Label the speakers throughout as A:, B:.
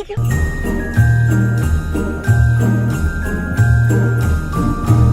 A: Keegan.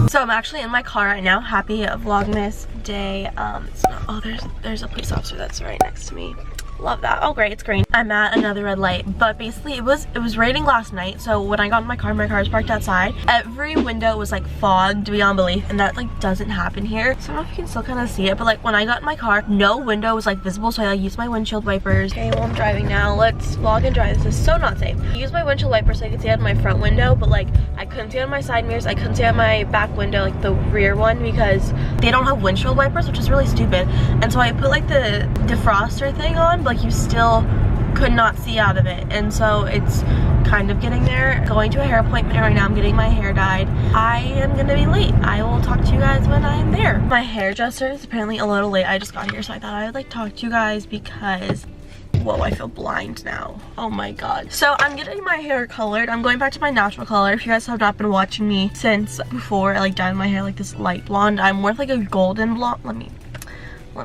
A: So I'm actually in my car right now. Happy Vlogmas day. Oh, there's a police officer that's right next to me. Love that. Oh great, it's green. I'm at another red light, but basically it was raining last night, so when I got in my car was parked outside. Every window was like fogged beyond belief, and that like doesn't happen here. So I don't know if you can still kind of see it, but like when I got in my car, no window was like visible, so I like used my windshield wipers. Okay, well I'm driving now. Let's vlog and drive. This is so not safe. I used my windshield wipers so I could see out of my front window, but like I couldn't see out of my side mirrors. I couldn't see out of my back window, like the rear one, because they don't have windshield wipers, which is really stupid. And so I put like the defroster thing on, but like you still could not see out of it, and so it's kind of getting there. Going to a hair appointment right now. I'm getting my hair dyed. I am gonna be late. I will talk to you guys when I'm there. My hairdresser is apparently a little late. I just got here, so I thought I would like talk to you guys because whoa, I feel blind now. Oh my god. So I'm getting my hair colored. I'm going back to my natural color. If you guys have not been watching me since before I like dyed my hair like this light blonde, I'm more like a golden blonde. Let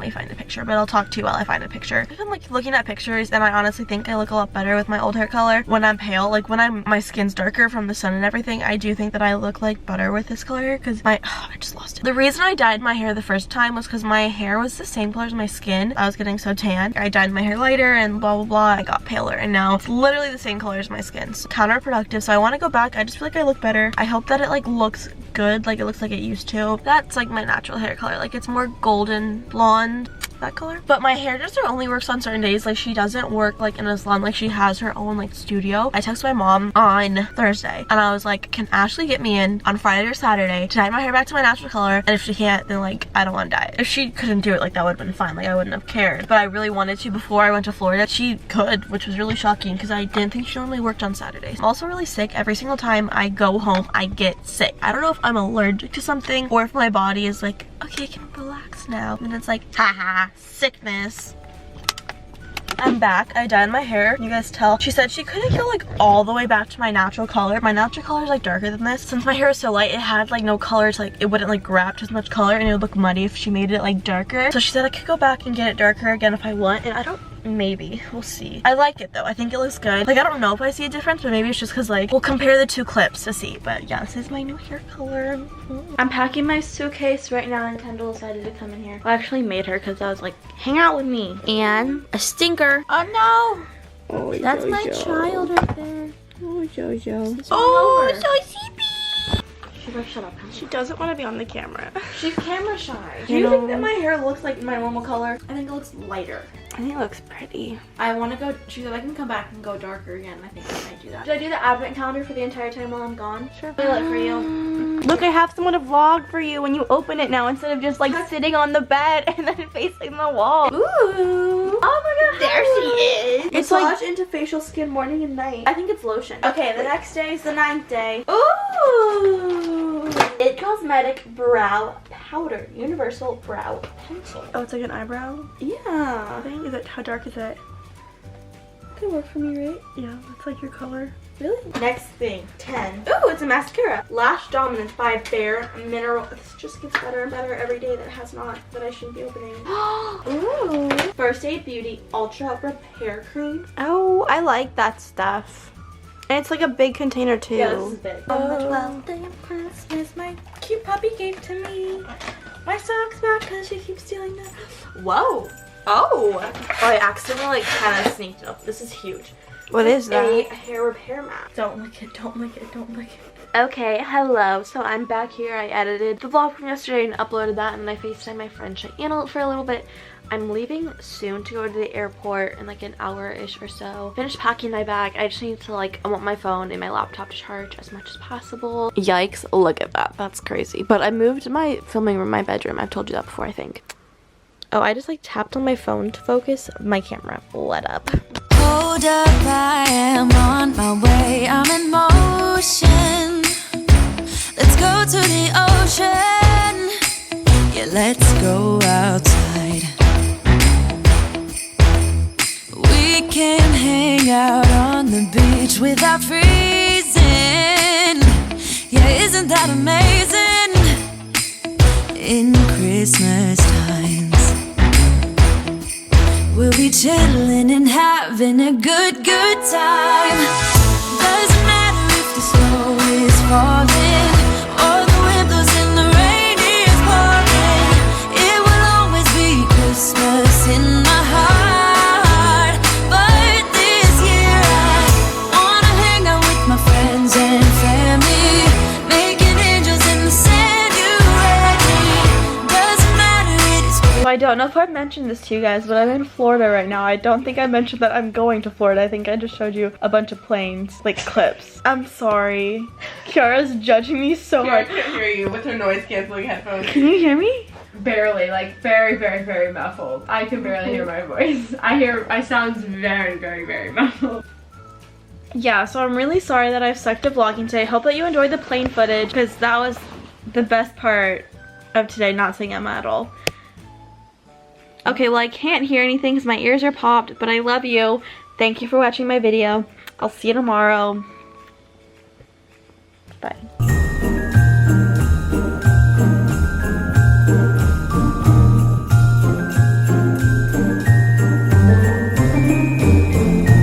A: me find a picture, but I'll talk to you while I find a picture. I'm like looking at pictures, and I honestly think I look a lot better with my old hair color when I'm pale. Like when my skin's darker from the sun and everything, I do think that I look like better with this color because I just lost it. The reason I dyed my hair the first time was because my hair was the same color as my skin. I was getting so tan. I dyed my hair lighter and blah blah blah. I got paler, and now it's literally the same color as my skin. So counterproductive. So I want to go back. I just feel like I look better. I hope that it like looks good, like it looks like it used to. That's like my natural hair color. Like it's more golden blonde, that color. But my hairdresser only works on certain days. Like she doesn't work like in a salon. Like she has her own like studio. I texted my mom on Thursday and I was like, can Ashley get me in on Friday or Saturday to dye my hair back to my natural color? And if she can't, then like I don't want to dye it. If she couldn't do it, like that would have been fine. Like I wouldn't have cared. But I really wanted to before I went to Florida. She could, which was really shocking because I didn't think she normally worked on Saturdays. I'm also really sick. Every single time I go home, I get sick. I don't know if I'm allergic to something or if my body is like, okay, I can relax now. And it's like, haha, sickness. I'm back. I dyed my hair. You guys tell. She said she couldn't go like all the way back to my natural color. My natural color is like darker than this. Since my hair is so light, it had like no color to like, it wouldn't like grab as much color and it would look muddy if she made it like darker. So she said I could go back and get it darker again if I want, and I don't, maybe, we'll see. I like it though. I think it looks good. Like I don't know if I see a difference, but maybe it's just because like we'll compare the two clips to see. But yeah, this is my new hair color. I'm packing my suitcase right now, and Kendall decided to come in here. I actually made her because I was like, hang out with me. And a stinker. Oh no. Oh, that's my child right there. Oh, Jojo. Oh, so sleepy. Shut up.
B: She doesn't want to be on the camera.
A: She's camera shy. Do you think that my hair looks like my normal color? I think it looks lighter.
B: I think it looks pretty.
A: I want to go, she said I can come back and go darker again. I think I might do that. Should I do the advent calendar for the entire time while I'm gone? Sure. What do I look for you?
B: Look, I have someone to vlog for you when you open it now instead of just like sitting on the bed and then facing the wall.
A: Ooh. Oh my god.
B: There she is.
A: It's like into facial skin morning and night. I think it's lotion. Okay, the next day is the 9th day. Ooh. It Cosmetic Brow Powder. Universal Brow Pencil.
B: Oh, it's like an eyebrow?
A: Yeah.
B: Is it, how dark is it?
A: Could work for me, right?
B: Yeah, it's like your color.
A: Really? Next thing, 10. Ooh, it's a mascara. Lash Dominance by Bare Mineral. This just gets better and better every day that has not, that I shouldn't be opening. Ooh. First Aid Beauty Ultra Repair Cream.
B: Oh, I like that stuff. And it's like a big container too.
A: Yeah, this is big.
B: On the 12th day of Christmas, my cute puppy gave to me my socks back because she keeps stealing them.
A: Whoa. Oh, I accidentally like kind of sneaked it up. This is huge.
B: What is that?
A: A hair repair mat. Don't lick it, don't lick it, don't lick it.
B: Okay, hello. So I'm back here. I edited the vlog from yesterday and uploaded that, and I FaceTimed my friend Cheyenne for a little bit. I'm leaving soon to go to the airport in like an hour-ish or so. Finished packing my bag. I just need to like, I want my phone and my laptop to charge as much as possible. Yikes, look at that. That's crazy. But I moved my filming room, my bedroom. I've told you that before, I think. Oh, I just like tapped on my phone to focus. My camera lit up.
C: Hold up, I am on my way. I'm in motion. Let's go to the ocean. Yeah, let's go outside. We can hang out on the beach without freezing. Yeah, isn't that amazing? In Christmas times, we'll be chilling and having a good time.
B: don't know if I've mentioned this to you guys, but I'm in Florida right now. I don't think I mentioned that I'm going to Florida. I think I just showed you a bunch of planes, like clips. I'm sorry. Kiara's judging me so hard.
A: I can't hear you with her noise canceling headphones.
B: Can you hear me?
D: Barely, like very, very, very muffled. I can barely hear my voice. I sound very, very, very muffled.
B: Yeah, so I'm really sorry that I've sucked at vlogging today. I hope that you enjoyed the plane footage because that was the best part of today, not seeing Emma at all. Okay, well I can't hear anything because my ears are popped, but I love you. Thank you for watching my video. I'll see you tomorrow. Bye.